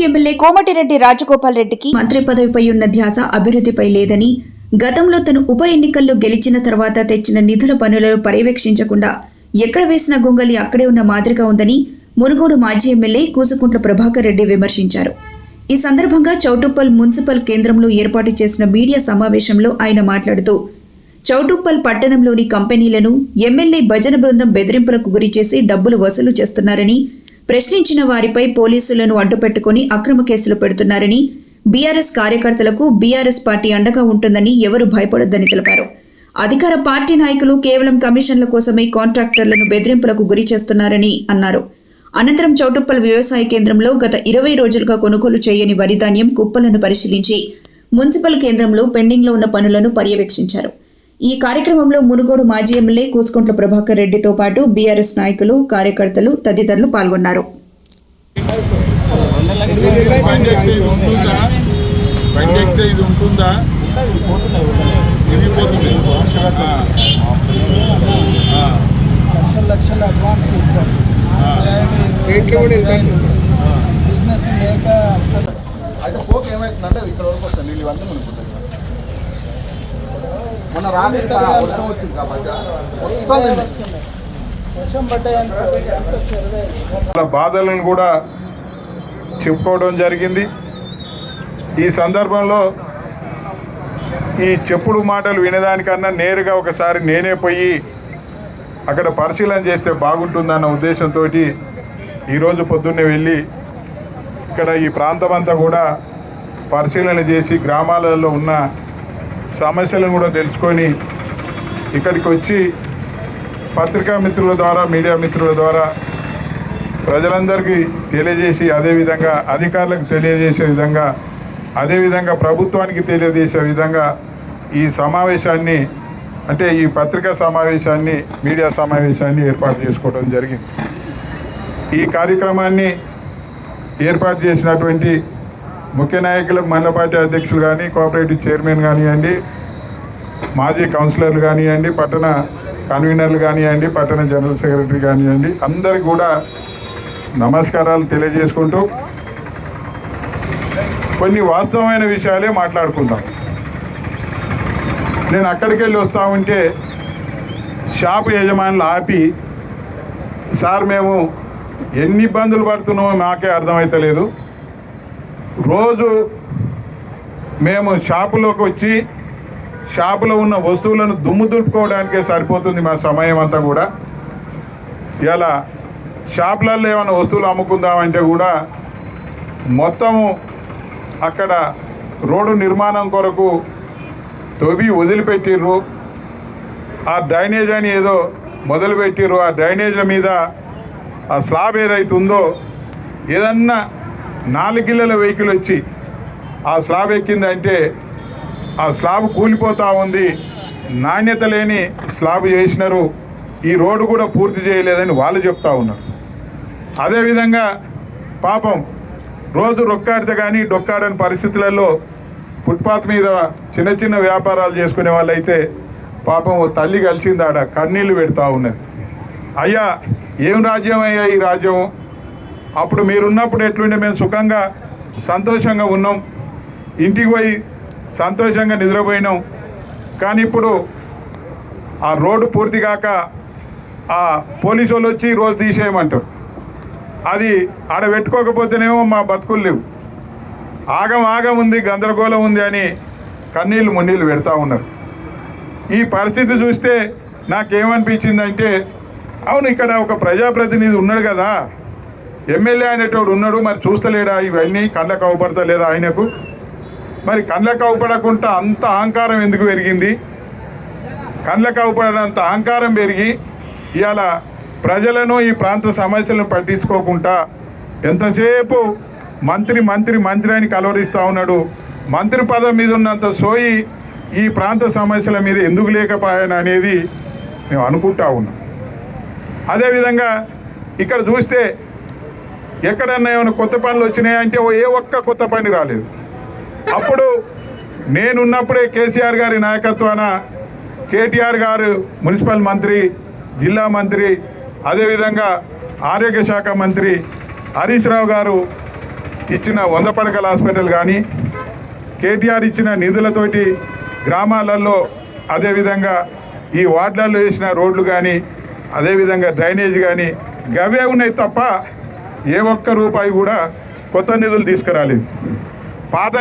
MLA Komatireddy Rajagopal రెడ్డికి మంత్రి పదవిపై ఉన్న ధ్యాస అభివృద్ధిపై లేదని, గతంలో తను ఉప ఎన్నికల్లో గెలిచిన తర్వాత తెచ్చిన నిధుల పనులను పర్యవేక్షించకుండా ఎక్కడ వేసిన గొంగలి అక్కడే ఉన్న మాదిరిగా ఉందని మునుగోడు మాజీ ఎమ్మెల్యే కూసుకుంట్ల ప్రభాకర్ రెడ్డి విమర్శించారు. ఈ సందర్భంగా చౌటుప్పల్ మున్సిపల్ కేంద్రంలో ఏర్పాటు చేసిన మీడియా సమావేశంలో ఆయన మాట్లాడుతూ, చౌటుప్పల్ పట్టణంలోని కంపెనీలను ఎమ్మెల్యే భజన బృందం బెదిరింపులకు గురిచేసి డబ్బులు వసూలు చేస్తున్నారని, ప్రశ్నించిన వారిపై పోలీసులను అడ్డుపెట్టుకుని అక్రమ కేసులు పెడుతున్నారని, బీఆర్ఎస్ కార్యకర్తలకు బీఆర్ఎస్ పార్టీ అండగా ఉంటుందని ఎవరూ భయపడొద్దని తెలిపారు. అధికార పార్టీ నాయకులు కేవలం కమిషన్ల కోసమే కాంట్రాక్టర్లను బెదిరింపులకు గురి చేస్తున్నారని అన్నారు. అనంతరం చౌటుప్పల్ వ్యవసాయ కేంద్రంలో గత 20 రోజులుగా కొనుగోలు చేయని వరి ధాన్యం కుప్పలను పరిశీలించి మున్సిపల్ కేంద్రంలో పెండింగ్లో ఉన్న పనులను పర్యవేక్షించారు. ఈ కార్యక్రమంలో మునుగోడు మాజీ ఎమ్మెల్యే కూసుకుంట్ల ప్రభాకర్ రెడ్డితో పాటు బీఆర్ఎస్ నాయకులు, కార్యకర్తలు తదితరులు పాల్గొన్నారు. లక్షల అడ్వాన్స్ ఇస్తారు. బిజినెస్ లేక వస్తారు. అయితే పోక ఏమవుతుందంటే ఇక్కడ వరకు వస్తాను నీళ్ళు ఇవన్నీ మునుకుంటాయి. మొన్న రాత్రి వర్షం వచ్చింది కాబట్టి వర్షం పడ్డాయి. బాధలను కూడా చెప్పుకోవడం జరిగింది. ఈ సందర్భంలో ఈ చెప్పుడు మాటలు వినేదానికన్నా నేరుగా ఒకసారి నేనే పోయి అక్కడ పరిశీలన చేస్తే బాగుంటుందన్న ఉద్దేశంతో ఈరోజు పొద్దున్నే వెళ్ళి ఇక్కడ ఈ ప్రాంతం అంతా కూడా పరిశీలన చేసి గ్రామాలలో ఉన్న సమస్యలను కూడా తెలుసుకొని ఇక్కడికి వచ్చి పత్రికా మిత్రుల ద్వారా, మీడియా మిత్రుల ద్వారా ప్రజలందరికీ తెలియజేసి, అదేవిధంగా అధికారులకు తెలియజేసే విధంగా, అదేవిధంగా ప్రభుత్వానికి తెలియజేసే విధంగా ఈ సమావేశాన్ని, అంటే ఈ పత్రికా సమావేశాన్ని, మీడియా సమావేశాన్ని ఏర్పాటు చేసుకోవడం జరిగింది. ఈ కార్యక్రమాన్ని ఏర్పాటు చేసినటువంటి ముఖ్య నాయకులకు మండల పార్టీ అధ్యక్షులు కానీ, కోఆపరేటివ్ చైర్మన్ కానివ్వండి, మాజీ కౌన్సిలర్లు కానివ్వండి, పట్టణ కన్వీనర్లు కానివ్వండి, పట్టణ జనరల్ సెక్రటరీ కానివ్వండి, అందరికీ కూడా నమస్కారాలు తెలియజేసుకుంటూ కొన్ని వాస్తవమైన విషయాలే మాట్లాడుకుందాం. నేను అక్కడికి వెళ్ళి వస్తూ ఉంటే షాపు యజమానులు ఆపి, సార్ మేము ఎన్ని ఇబ్బందులు పడుతున్నామో మాకే అర్థమవుతలేదు. రోజు మేము షాపులోకి వచ్చి షాపులో ఉన్న వస్తువులను దుమ్ము దులుపుకోవడానికే సరిపోతుంది మా సమయం అంతా కూడా. ఇలా షాపులలో ఏమైనా వస్తువులు అమ్ముకుందామంటే కూడా మొత్తము అక్కడ రోడ్డు నిర్మాణం కొరకు తవ్వి వదిలిపెట్టిర్రు. ఆ డ్రైనేజ్ అని ఏదో మొదలుపెట్టిర్రు. ఆ డ్రైనేజ్ల మీద ఆ స్లాబ్ ఏదైతుందో, ఏదన్నా 4 కిలోల వెహికల్ వచ్చి ఆ స్లాబ్ ఎక్కిందంటే ఆ స్లాబ్ కూలిపోతూ ఉంది. నాణ్యత లేని స్లాబ్ చేసినారు. ఈ రోడ్డు కూడా పూర్తి చేయలేదని వాళ్ళు చెప్తా ఉన్నారు. అదేవిధంగా పాపం రోజు రొక్కాడితే కానీ డొక్కాడని పరిస్థితులలో ఫుట్పాత్ మీద చిన్న చిన్న వ్యాపారాలు చేసుకునే వాళ్ళైతే పాపం ఓ తల్లి కలిసింది, ఆడ కన్నీళ్ళు పెడతా ఉన్నది. అయ్యా ఏం రాజ్యం అయ్యా ఈ రాజ్యం? అప్పుడు మీరున్నప్పుడు ఎట్లుండే మేము సుఖంగా సంతోషంగా ఉన్నాం, ఇంటికి పోయి సంతోషంగా నిద్రపోయినాం. కానీ ఇప్పుడు ఆ రోడ్డు పూర్తి కాక ఆ పోలీసు వాళ్ళు వచ్చి రోజు తీసేయమంటారు. అది ఆడ పెట్టుకోకపోతేనేమో మా బతుకులు లేవు, ఆగం ఉంది, గందరగోళం ఉంది అని కన్నీళ్ళు మున్నీళ్ళు పెడతా ఉన్నారు. ఈ పరిస్థితి చూస్తే నాకేమనిపించిందంటే, అవును ఇక్కడ ఒక ప్రజాప్రతినిధి ఉన్నాడు కదా, ఎమ్మెల్యే అనేటోడు ఉన్నాడు, మరి చూస్తలేడా ఇవన్నీ? కళ్ళకు అవపడతలేదా ఆయనకు? మరి కళ్ళకు అవపడకుండా అంత అహంకారం ఎందుకు పెరిగింది? కళ్ళకు అవపడనంత అహంకారం పెరిగి ఇవాళ ప్రజలను, ఈ ప్రాంత సమస్యలను పట్టించుకోకుండా ఎంతసేపు మంత్రి మంత్రి మంత్రి అని కలవరిస్తూ ఉన్నాడు. మంత్రి పదవి మీద ఉన్నంత సోయి ఈ ప్రాంత సమస్యల మీద ఎందుకు లేకపోయాను అనేది మేము అనుకుంటా ఉన్నాం. అదేవిధంగా ఇక్కడ చూస్తే ఎక్కడన్నా ఏమైనా కొత్త పనులు వచ్చినాయంటే ఏ ఒక్క కొత్త పని రాలేదు. అప్పుడు నేనున్నప్పుడే కేసీఆర్ గారి నాయకత్వాన కేటీఆర్ గారు మున్సిపల్ మంత్రి, జిల్లా మంత్రి, అదేవిధంగా ఆరోగ్య శాఖ మంత్రి హరీష్ రావు గారు ఇచ్చిన 100 పడకల హాస్పిటల్ కానీ, కేటీఆర్ ఇచ్చిన నిధులతోటి గ్రామాలలో, అదేవిధంగా ఈ వార్డులలో వేసిన రోడ్లు కానీ, అదేవిధంగా డ్రైనేజ్ కానీ గవే ఉన్నాయి తప్ప ఏ ఒక్క రూపాయి కూడా కొత్త నిధులు తీసుకురాలేదు. పాత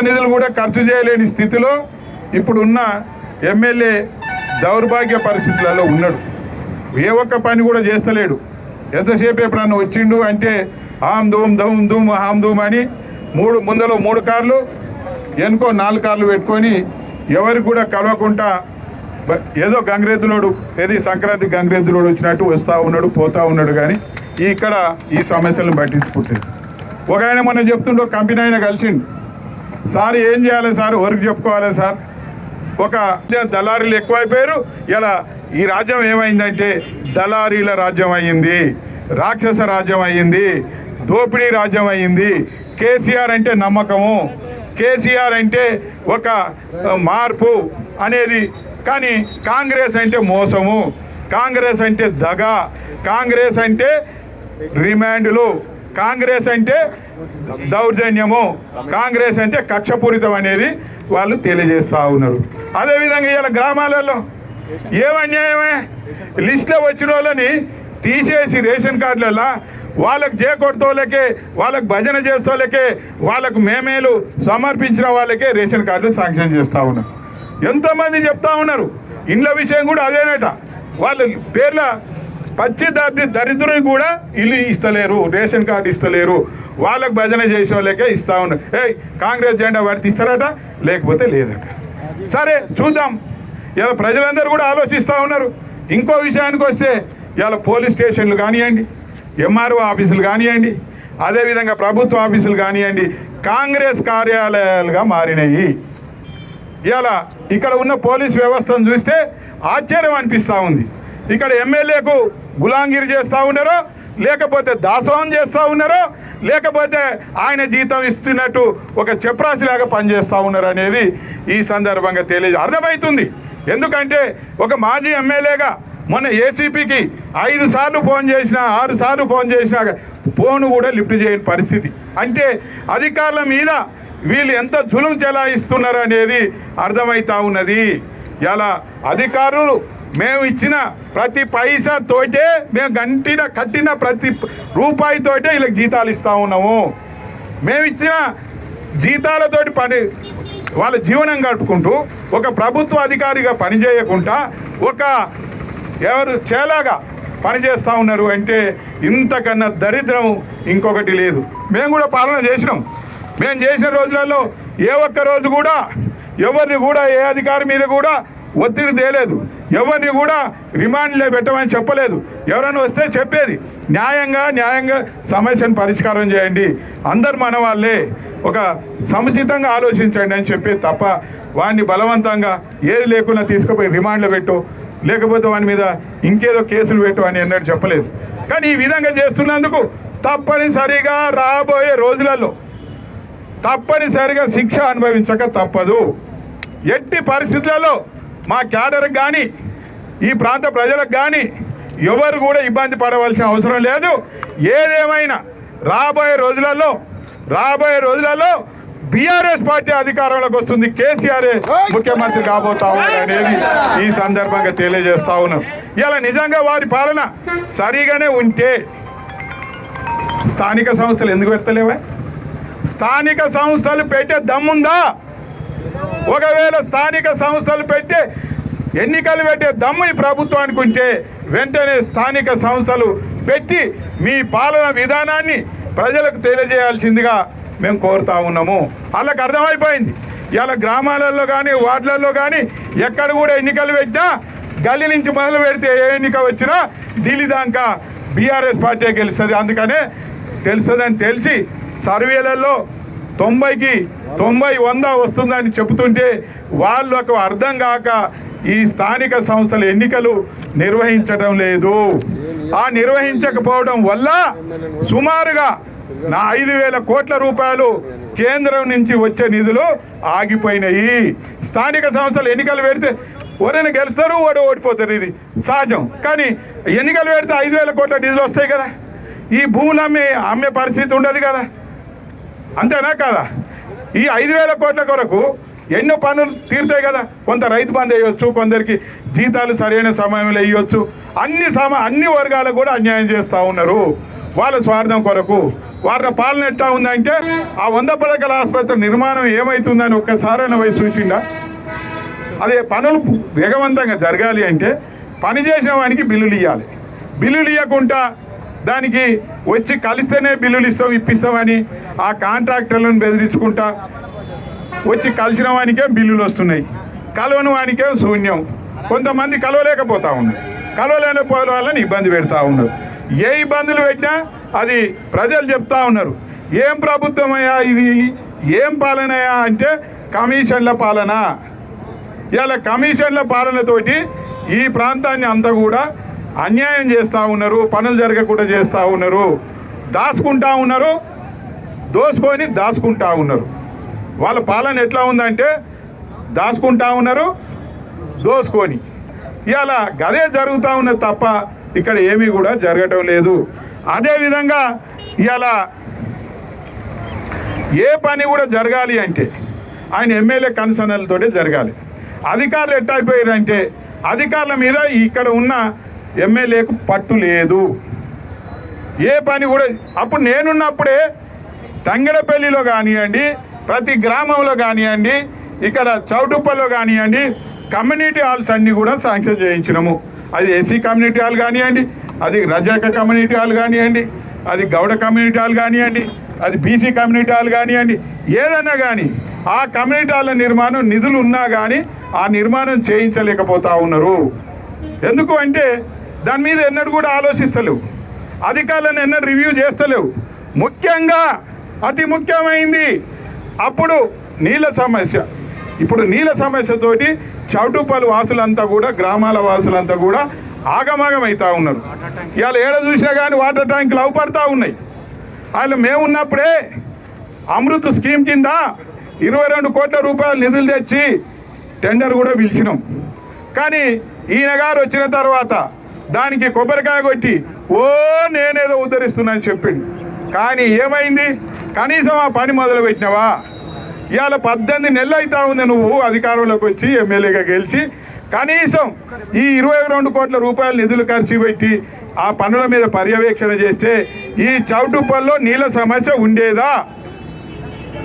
నిధులు కూడా ఖర్చు చేయలేని స్థితిలో ఇప్పుడున్న ఎమ్మెల్యే దౌర్భాగ్య పరిస్థితులలో ఉన్నాడు. ఏ ఒక్క పని కూడా చేస్తలేడు. ఎంతసేపు ఎప్పుడన్నా వచ్చిండు అంటే ఆమ్ ధూమ్ అని ముందలో 3 కార్లు వెనుకో 4 కార్లు పెట్టుకొని ఎవరికి కూడా కలవకుండా ఏదో గంగిరెద్దులోడు, ఏది సంక్రాంతి గంగిరెద్దులోడు వచ్చినట్టు వస్తూ ఉన్నాడు, పోతూ ఉన్నాడు. కానీ ఇక్కడ ఈ సమస్యలను పట్టించుకుంటుంది. ఒక ఆయన మనం చెప్తుండో కంపెనీ ఆయన కలిసిండు. సార్ ఏం చేయాలి సార్, ఎవరికి చెప్పుకోవాలి సార్, ఒక దళారీలు ఎక్కువైపోయారు. ఇలా ఈ రాజ్యం ఏమైందంటే దళారీల రాజ్యం అయ్యింది, రాక్షస రాజ్యం అయ్యింది, దోపిడీ రాజ్యం అయ్యింది. కేసీఆర్ అంటే నమ్మకము, కేసీఆర్ అంటే ఒక మార్పు అనేది, కానీ కాంగ్రెస్ అంటే మోసము, కాంగ్రెస్ అంటే దగ, కాంగ్రెస్ అంటే రిమాండ్లు, కాంగ్రెస్ అంటే దౌర్జన్యము, కాంగ్రెస్ అంటే కక్షపూరితం అనేది వాళ్ళు తెలియజేస్తూ ఉన్నారు. అదేవిధంగా ఇలా గ్రామాలలో ఏమన్యాయమే, లిస్టులో వచ్చిన వాళ్ళని తీసేసి రేషన్ కార్డులలో వాళ్ళకు చేకొడుతోళ్ళకే, వాళ్ళకు భజన చేస్తోళ్ళకే, వాళ్ళకు మేమేలు సమర్పించిన వాళ్ళకే రేషన్ కార్డులు శాంక్షన్ చేస్తూ ఉన్నారు. ఎంతోమంది చెప్తా ఉన్నారు. ఇండ్ల విషయం కూడా అదేనట. వాళ్ళ పేర్ల పచ్చి దరిద్రుని కూడా ఇల్లు ఇస్తలేరు, రేషన్ కార్డు ఇస్తలేరు. వాళ్ళకు భజన చేసే వాళ్ళకే ఇస్తూ ఉన్నారు. కాంగ్రెస్ జెండా వాడితే ఇస్తారట, లేకపోతే లేదట. సరే చూద్దాం. ఇలా ప్రజలందరూ కూడా ఆలోచిస్తూ ఉన్నారు. ఇంకో విషయానికి వస్తే ఇలా పోలీస్ స్టేషన్లు కానివ్వండి, ఎంఆర్ఓ ఆఫీసులు కానివ్వండి, అదేవిధంగా ప్రభుత్వ ఆఫీసులు కానివ్వండి, కాంగ్రెస్ కార్యాలయాలుగా మారినాయి. ఇలా ఇక్కడ ఉన్న పోలీస్ వ్యవస్థను చూస్తే ఆశ్చర్యం అనిపిస్తూ ఉంది. ఇక్కడ ఎమ్మెల్యేకు గులాంగిరి చేస్తూ ఉన్నారో, లేకపోతే దాసోహం చేస్తూ ఉన్నారో, లేకపోతే ఆయన జీతం ఇస్తున్నట్టు ఒక చెప్రాసిలాగా పనిచేస్తూ ఉన్నారు అనేది ఈ సందర్భంగా అర్థమవుతుంది. ఎందుకంటే ఒక మాజీ ఎమ్మెల్యేగా మొన్న ఏసీపీకి 5 సార్లు ఫోన్ చేసినా, 6 సార్లు ఫోన్ చేసినా ఫోన్ కూడా లిఫ్ట్ చేయని పరిస్థితి. అంటే అధికారుల మీద వీళ్ళు ఎంత జులుం చెలాయిస్తున్నారు అనేది అర్థమవుతూ ఉన్నది. ఇలా అధికారులు మేము ఇచ్చిన ప్రతి పైసాతోటే, మేము కట్టిన ప్రతి రూపాయితోటే వీళ్ళకి జీతాలు ఇస్తూ ఉన్నాము. మేము ఇచ్చిన జీతాలతోటి వాళ్ళ జీవనం గడుపుకుంటూ ఒక ప్రభుత్వ అధికారిగా పనిచేయకుండా ఒక ఎవరు చేలాగా పనిచేస్తూ ఉన్నారు అంటే ఇంతకన్నా దరిద్రం ఇంకొకటి లేదు. మేము కూడా పాలన చేసినాం. మేము చేసిన రోజులలో ఏ ఒక్క రోజు కూడా ఎవరిని కూడా ఏ అధికారి మీద కూడా ఒత్తిడి తేలేదు, ఎవరిని కూడా రిమాండ్లో పెట్టమని చెప్పలేదు. ఎవరైనా వస్తే చెప్పేది న్యాయంగా సమస్యను పరిష్కారం చేయండి, అందరు మన వాళ్ళే, ఒక సముచితంగా ఆలోచించండి అని చెప్పేది తప్ప వాడిని బలవంతంగా ఏది లేకుండా తీసుకుపోయి రిమాండ్లో పెట్టు, లేకపోతే వాని మీద ఇంకేదో కేసులు పెట్టు అని ఎన్నడూ చెప్పలేదు. కానీ ఈ విధంగా చేస్తున్నందుకు తప్పనిసరిగా రాబోయే రోజులలో తప్పనిసరిగా శిక్ష అనుభవించక తప్పదు. ఎట్టి పరిస్థితులలో మా క్యాడర్కి కానీ ఈ ప్రాంత ప్రజలకు కానీ ఎవరు కూడా ఇబ్బంది పడవలసిన అవసరం లేదు. ఏదేమైనా రాబోయే రోజులలో బీఆర్ఎస్ పార్టీ అధికారంలోకి వస్తుంది, కేసీఆర్ ముఖ్యమంత్రి కాబోతా ఉన్నారు అనేది ఈ సందర్భంగా తెలియజేస్తా ఉన్నాం. ఇలా నిజంగా వారి పాలన సరిగానే ఉంటే స్థానిక సంస్థలు ఎందుకు పెట్టలేవా? స్థానిక సంస్థలు పెట్టే దమ్ముందా? ఒకవేళ స్థానిక సంస్థలు పెట్టే ఎన్నికలు పెట్టే దమ్ము ఈ ప్రభుత్వానికి ఉంటే వెంటనే స్థానిక సంస్థలు పెట్టి మీ పాలన విధానాన్ని ప్రజలకు తెలియజేయాల్సిందిగా మేము కోరుతా ఉన్నాము. వాళ్ళకి అర్థమైపోయింది. ఇలా గ్రామాలలో కానీ వార్డులలో కానీ ఎక్కడ కూడా ఎన్నికలు పెట్టినా గల్లీ నుంచి మొదలు పెడితే ఏ ఎన్నిక వచ్చినా ఢిల్లీ దాకా బీఆర్ఎస్ పార్టీ గెలుస్తుంది. అందుకనే తెలుస్తుందని తెలిసి సర్వేలలో 90కి 90-100 వస్తుందని చెబుతుంటే వాళ్ళకు అర్థం కాక ఈ స్థానిక సంస్థల ఎన్నికలు నిర్వహించడం లేదు. ఆ నిర్వహించకపోవడం వల్ల సుమారుగా 5,000 కోట్ల రూపాయలు కేంద్రం నుంచి వచ్చే నిధులు ఆగిపోయినాయి. స్థానిక సంస్థలు ఎన్నికలు పెడితే ఎవరైనా గెలుస్తారు, వాడు ఓడిపోతారు, ఇది సహజం. కానీ ఎన్నికలు పెడితే 5,000 కోట్ల నిధులు వస్తాయి కదా. ఈ భూములు అమ్మే పరిస్థితి ఉండదు కదా, అంతేనా కదా? ఈ 5,000 కోట్ల కొరకు ఎన్నో పనులు తీరుతాయి కదా. కొంత రైతు బంధు వేయవచ్చు, కొందరికి జీతాలు సరైన సమయంలో వేయవచ్చు. అన్ని వర్గాలకు కూడా అన్యాయం చేస్తూ ఉన్నారు వాళ్ళ స్వార్థం కొరకు. వాళ్ళ పాలన ఎట్లా ఉందంటే ఆ 100 పడకల ఆసుపత్రి నిర్మాణం ఏమవుతుందని ఒక్కసారైనా పోయి చూసిండా? అదే పనులు వేగవంతంగా జరగాలి అంటే పని చేసిన వానికి బిల్లులు ఇవ్వాలి. బిల్లులు ఇవ్వకుండా దానికి వచ్చి కలిస్తేనే బిల్లులు ఇప్పిస్తామని ఆ కాంట్రాక్టర్లను బెదిరించుకుంటా వచ్చి కలిసిన వానికే బిల్లులు వస్తున్నాయి, కలవని వానికే శూన్యం. కొంతమంది కలవలేకపోతూ ఉన్నారు, కలవలేకపోయిన వాళ్ళని ఇబ్బంది పెడతా ఉన్నారు. ఏ ఇబ్బందులు పెట్టినా అది ప్రజలు చెప్తా ఉన్నారు. ఏం ప్రభుత్వం అయ్యా ఇది, ఏం పాలనయా అంటే కమిషన్ల పాలన. ఇలా కమిషన్ల పాలనతోటి ఈ ప్రాంతాన్ని అంతా కూడా అన్యాయం చేస్తూ ఉన్నారు, పనులు జరగకుండా చేస్తూ ఉన్నారు, దాచుకుంటా ఉన్నారు, దాచుకుంటా ఉన్నారు. వాళ్ళ పాలన ఎట్లా ఉందంటే దాచుకుంటా ఉన్నారు, దోసుకొని. ఇలా గదే జరుగుతూ ఉన్నది తప్ప ఇక్కడ ఏమీ కూడా జరగటం లేదు. అదేవిధంగా ఇలా ఏ పని కూడా జరగాలి అంటే ఆయన ఎమ్మెల్యే కన్సర్న్లతోటే జరగాలి. అధికారులు ఎట్టయిపోయారంటే అధికారుల మీద ఇక్కడ ఉన్న ఎమ్మెల్యేకు పట్టు లేదు. ఏ పని కూడా అప్పుడు నేనున్నప్పుడే తంగెడపల్లిలో కానివ్వండి, ప్రతి గ్రామంలో కానివ్వండి, ఇక్కడ చౌటుప్పల్లో కానివ్వండి, కమ్యూనిటీ హాల్స్ అన్నీ కూడా శాంక్షన్ చేయించినాము. అది ఎస్సీ కమ్యూనిటీ హాల్ కానివ్వండి, అది రజాక కమ్యూనిటీ హాల్ కానివ్వండి, అది గౌడ కమ్యూనిటీ హాల్ కానివ్వండి, అది బీసీ కమ్యూనిటీ హాల్ కానివ్వండి, ఏదన్నా కానీ ఆ కమ్యూనిటీ హాల్ నిర్మాణం నిధులు ఉన్నా కానీ ఆ నిర్మాణం చేయించలేకపోతా ఉన్నారు. ఎందుకు అంటే దాని మీద ఎన్నడూ కూడా ఆలోచిస్తలేవు, అధికారులను ఎన్నడూ రివ్యూ చేస్తలేవు. ముఖ్యంగా అతి ముఖ్యమైంది అప్పుడు నీళ్ళ సమస్య. ఇప్పుడు నీళ్ళ సమస్యతోటి చౌటుప్పల్ వాసులంతా కూడా, గ్రామాల వాసులంతా కూడా ఆగమాగం అవుతూ ఉన్నారు. ఇవాళ ఏడ చూసినా కానీ వాటర్ ట్యాంకులు అవపడతా ఉన్నాయి. వాళ్ళు మేమున్నప్పుడే అమృత్ స్కీమ్ కింద 22 కోట్ల రూపాయలు నిధులు తెచ్చి టెండర్ కూడా పిలిచినాం. కానీ ఈయన గారు వచ్చిన తర్వాత దానికి కొబ్బరికాయ కొట్టి నేనేదో ఉద్ధరిస్తున్నాను చెప్పిండు. కానీ ఏమైంది? కనీసం ఆ పని మొదలుపెట్టినావా? ఇవాళ 18 నెలలు అవుతా ఉంది నువ్వు అధికారంలోకి వచ్చి ఎమ్మెల్యేగా గెలిచి. కనీసం ఈ 22 కోట్ల రూపాయలు నిధులు ఖర్చు పెట్టి ఆ పనుల మీద పర్యవేక్షణ చేస్తే ఈ చౌటుప్పల్లో నీళ్ళ సమస్య ఉండేదా?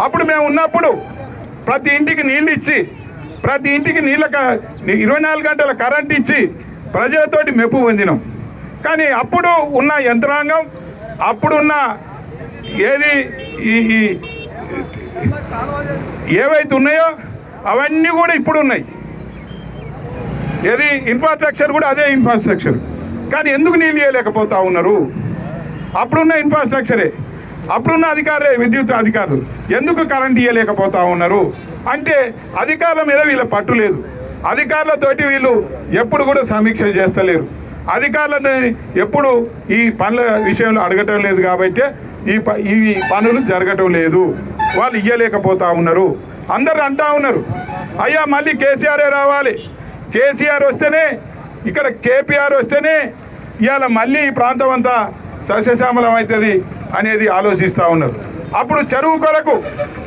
అప్పుడు మేము ఉన్నప్పుడు ప్రతి ఇంటికి నీళ్ళు ఇచ్చి, ప్రతి ఇంటికి 24 గంటల కరెంట్ ఇచ్చి ప్రజలతోటి మెప్పు పొందినాం. కానీ అప్పుడు ఉన్న యంత్రాంగం, అప్పుడున్న ఏవైతే ఉన్నాయో అవన్నీ కూడా ఇప్పుడు ఉన్నాయి. ఇన్ఫ్రాస్ట్రక్చర్ కూడా అదే ఇన్ఫ్రాస్ట్రక్చర్. కానీ ఎందుకు నీళ్ళు ఇవ్వలేకపోతా ఉన్నారు? అప్పుడున్న ఇన్ఫ్రాస్ట్రక్చరే, అప్పుడున్న అధికారులే, విద్యుత్ అధికారులు ఎందుకు కరెంట్ ఇవ్వలేకపోతా ఉన్నారు అంటే అధికారుల మీద వీళ్ళ పట్టు లేదు. అధికారులతోటి వీళ్ళు ఎప్పుడు కూడా సమీక్ష చేస్తలేరు. అధికారులను ఎప్పుడు ఈ పనుల విషయంలో అడగటం లేదు కాబట్టి ఈ పనులు జరగటం లేదు, వాళ్ళు ఇవ్వలేకపోతా ఉన్నారు. అందరూ అంటా ఉన్నారు, అయ్యా మళ్ళీ కేసీఆరే రావాలి, కేసీఆర్ వస్తేనే, ఇక్కడ కేపీఆర్ వస్తేనే ఇవాళ మళ్ళీ ఈ ప్రాంతం అంతా సస్యశ్యామలం అవుతుంది అనేది ఆలోచిస్తూ ఉన్నారు. అప్పుడు చెరువు కొరకు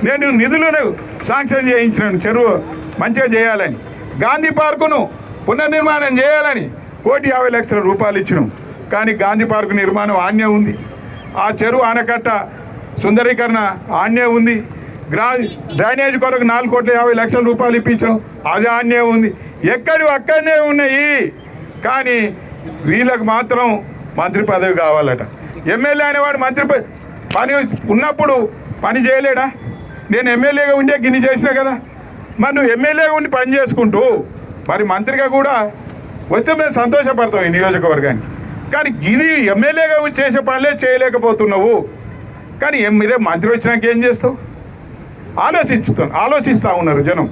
నేను నిధులను శాంక్షన్ చేయించినాను, చెరువు మంచిగా చేయాలని. గాంధీ పార్కును పునర్నిర్మాణం చేయాలని 1,50,00,000 రూపాయలు ఇచ్చినాం. కానీ గాంధీ పార్కు నిర్మాణం ఆన్నే ఉంది. ఆ చెరువు ఆనకట్ట సుందరీకరణ ఆన్నే ఉంది. డ్రైనేజ్ కొరకు 4,50,00,000 రూపాయలు ఇప్పించాం, అది ఆన్నే ఉంది. అక్కడనే ఉన్నాయి. కానీ వీళ్ళకు మాత్రం మంత్రి పదవి కావాలట. ఎమ్మెల్యే అనేవాడు మంత్రి పని ఉన్నప్పుడు పని చేయలేడా? నేను ఎమ్మెల్యేగా ఉండే గిన్ని చేసినా కదా. మరి నువ్వు ఎమ్మెల్యేగా ఉండి పని చేసుకుంటూ మరి మంత్రిగా కూడా వస్తే మేము సంతోషపడతాం ఈ నియోజకవర్గాన్ని. కానీ ఇది ఎమ్మెల్యేగా చేసే పనులే చేయలేకపోతున్నావు. కానీ మీరే మంత్రి వచ్చినాక ఏం చేస్తావు? ఆలోచిస్తూ ఉన్నారు జనం.